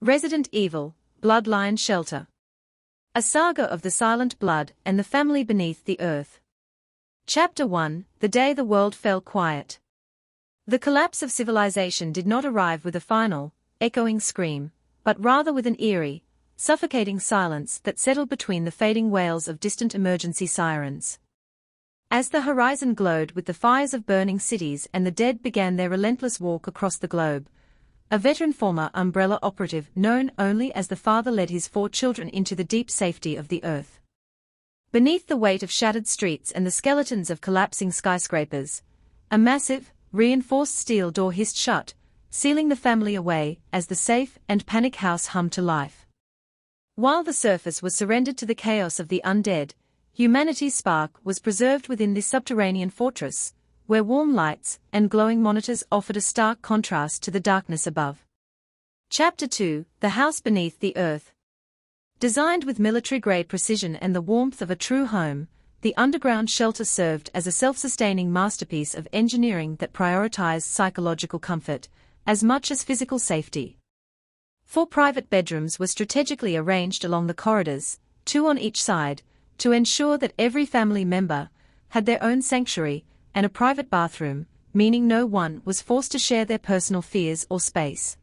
Resident Evil, Bloodline Shelter. A saga of the silent blood and the family beneath the earth. Chapter 1, The Day the World Fell Quiet. The collapse of civilization did not arrive with a final, echoing scream, but rather with an eerie, suffocating silence that settled between the fading wails of distant emergency sirens. As the horizon glowed with the fires of burning cities and the dead began their relentless walk across the globe, a veteran former Umbrella operative known only as the Father led his 4 children into the deep safety of the earth. Beneath the weight of shattered streets and the skeletons of collapsing skyscrapers, a massive, reinforced steel door hissed shut, sealing the family away as the safe and panic house hummed to life. While the surface was surrendered to the chaos of the undead, humanity's spark was preserved within this subterranean fortress, where warm lights and glowing monitors offered a stark contrast to the darkness above. Chapter 2, The House Beneath the Earth. Designed with military-grade precision and the warmth of a true home, the underground shelter served as a self-sustaining masterpiece of engineering that prioritized psychological comfort, as much as physical safety. 4 private bedrooms were strategically arranged along the corridors, 2 on each side, to ensure that every family member had their own sanctuary and a private bathroom, meaning no one was forced to share their personal fears or space.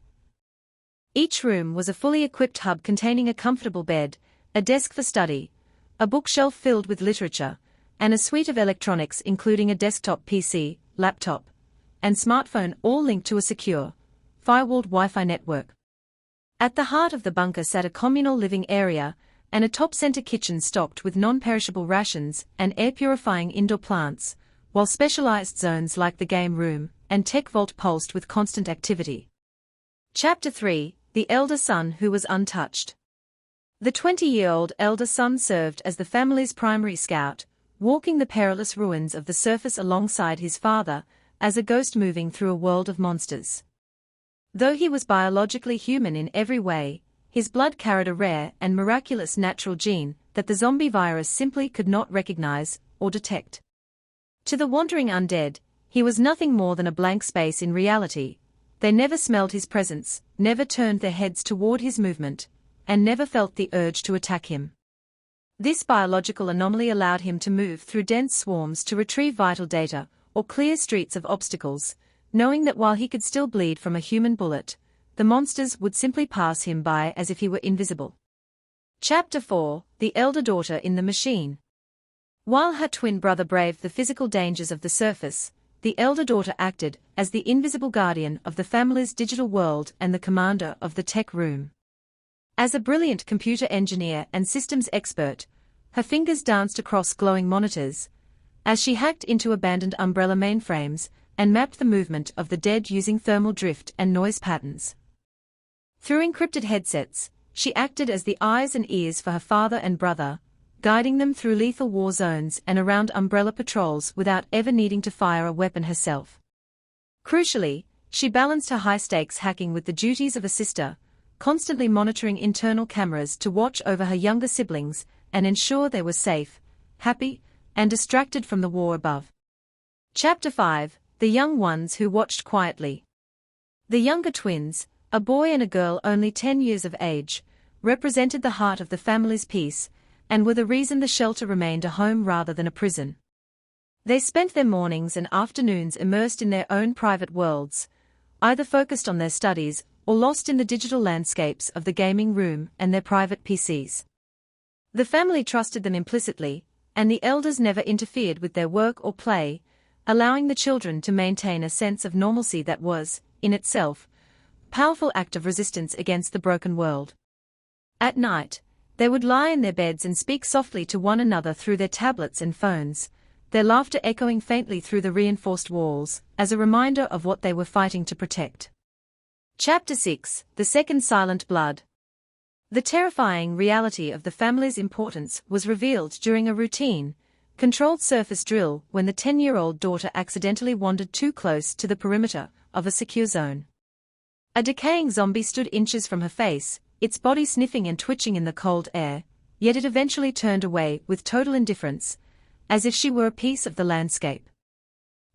Each room was a fully equipped hub containing a comfortable bed, a desk for study, a bookshelf filled with literature, and a suite of electronics including a desktop PC, laptop, and smartphone, all linked to a secure, firewalled Wi-Fi network. At the heart of the bunker sat a communal living area and a top-center kitchen stocked with non-perishable rations and air-purifying indoor plants, while specialized zones like the game room and tech vault pulsed with constant activity. Chapter 3, The Elder Son Who Was Untouched. The 20-year-old elder son served as the family's primary scout, walking the perilous ruins of the surface alongside his father, as a ghost moving through a world of monsters. Though he was biologically human in every way, his blood carried a rare and miraculous natural gene that the zombie virus simply could not recognize or detect. To the wandering undead, he was nothing more than a blank space in reality. They never smelled his presence, never turned their heads toward his movement, and never felt the urge to attack him. This biological anomaly allowed him to move through dense swarms to retrieve vital data, or clear streets of obstacles, knowing that while he could still bleed from a human bullet, the monsters would simply pass him by as if he were invisible. Chapter 4, The Elder Daughter in the Machine. While her twin brother braved the physical dangers of the surface, the elder daughter acted as the invisible guardian of the family's digital world and the commander of the tech room. As a brilliant computer engineer and systems expert, her fingers danced across glowing monitors, as she hacked into abandoned Umbrella mainframes and mapped the movement of the dead using thermal drift and noise patterns. Through encrypted headsets, she acted as the eyes and ears for her father and brother, guiding them through lethal war zones and around Umbrella patrols without ever needing to fire a weapon herself. Crucially, she balanced her high-stakes hacking with the duties of a sister, constantly monitoring internal cameras to watch over her younger siblings and ensure they were safe, happy, and distracted from the war above. Chapter 5, The Young Ones Who Watched Quietly. The younger twins, a boy and a girl only 10 years of age, represented the heart of the family's peace, and were the reason the shelter remained a home rather than a prison. They spent their mornings and afternoons immersed in their own private worlds, either focused on their studies or lost in the digital landscapes of the gaming room and their private PCs. The family trusted them implicitly, and the elders never interfered with their work or play, allowing the children to maintain a sense of normalcy that was, in itself, a powerful act of resistance against the broken world. At night, they would lie in their beds and speak softly to one another through their tablets and phones, their laughter echoing faintly through the reinforced walls, as a reminder of what they were fighting to protect. Chapter 6, The Second Silent Blood. The terrifying reality of the family's importance was revealed during a routine, controlled surface drill when the 10-year-old daughter accidentally wandered too close to the perimeter of a secure zone. A decaying zombie stood inches from her face, its body sniffing and twitching in the cold air, yet it eventually turned away with total indifference, as if she were a piece of the landscape.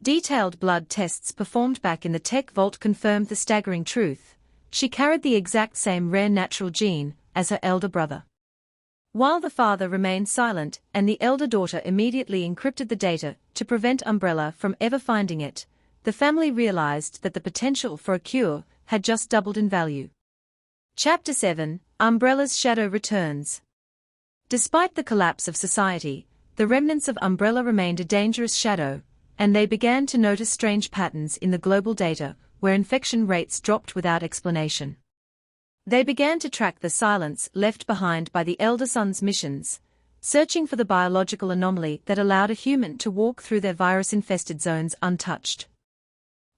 Detailed blood tests performed back in the tech vault confirmed the staggering truth. she carried the exact same rare natural gene as her elder brother. While the father remained silent and the elder daughter immediately encrypted the data to prevent Umbrella from ever finding it, the family realized that the potential for a cure had just doubled in value. Chapter 7: Umbrella's Shadow Returns. Despite the collapse of society, the remnants of Umbrella remained a dangerous shadow, and they began to notice strange patterns in the global data, where infection rates dropped without explanation. They began to track the silence left behind by the elder son's missions, searching for the biological anomaly that allowed a human to walk through their virus-infested zones untouched.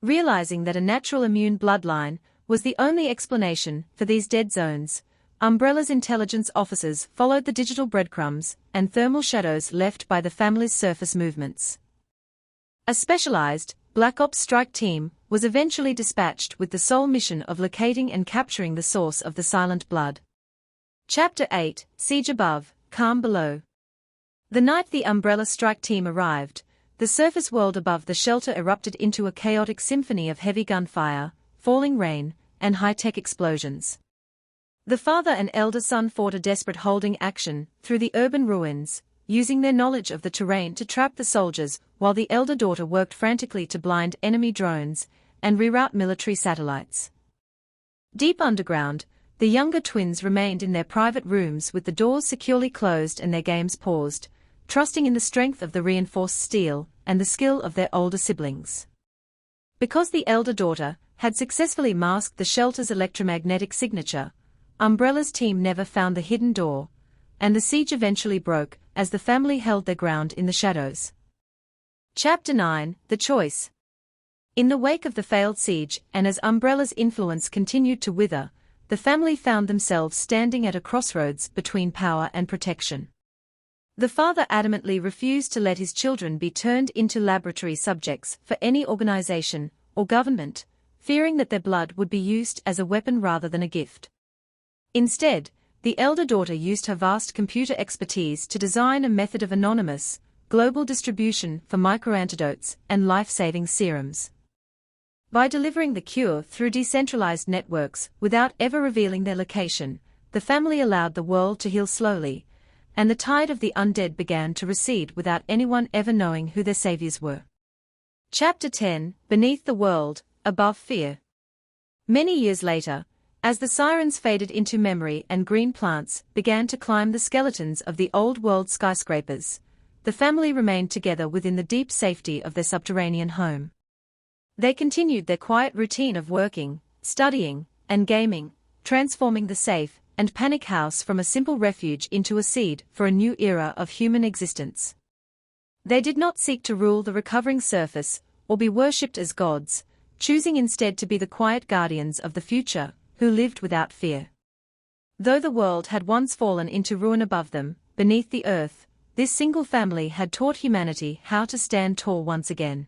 Realizing that a natural immune bloodline was the only explanation for these dead zones, Umbrella's intelligence officers followed the digital breadcrumbs and thermal shadows left by the family's surface movements. A specialized, Black Ops strike team was eventually dispatched with the sole mission of locating and capturing the source of the silent blood. Chapter 8: Siege Above, Calm Below. The night the Umbrella strike team arrived, the surface world above the shelter erupted into a chaotic symphony of heavy gunfire, falling rain, and high-tech explosions. The father and elder son fought a desperate holding action through the urban ruins, using their knowledge of the terrain to trap the soldiers, while the elder daughter worked frantically to blind enemy drones and reroute military satellites. Deep underground, the younger twins remained in their private rooms with the doors securely closed and their games paused, trusting in the strength of the reinforced steel and the skill of their older siblings. Because the elder daughter had successfully masked the shelter's electromagnetic signature, Umbrella's team never found the hidden door, and the siege eventually broke as the family held their ground in the shadows. Chapter 9: The Choice. In the wake of the failed siege and as Umbrella's influence continued to wither, the family found themselves standing at a crossroads between power and protection. The father adamantly refused to let his children be turned into laboratory subjects for any organization or government, fearing that their blood would be used as a weapon rather than a gift. Instead, the elder daughter used her vast computer expertise to design a method of anonymous, global distribution for microantidotes and life-saving serums. By delivering the cure through decentralized networks without ever revealing their location, the family allowed the world to heal slowly, and the tide of the undead began to recede without anyone ever knowing who their saviors were. Chapter 10: Beneath the World, Above Fear. Many years later, as the sirens faded into memory and green plants began to climb the skeletons of the old world skyscrapers, the family remained together within the deep safety of their subterranean home. They continued their quiet routine of working, studying, and gaming, transforming the safe and panic house from a simple refuge into a seed for a new era of human existence. They did not seek to rule the recovering surface or be worshipped as gods, choosing instead to be the quiet guardians of the future, who lived without fear. Though the world had once fallen into ruin above them, beneath the earth, this single family had taught humanity how to stand tall once again.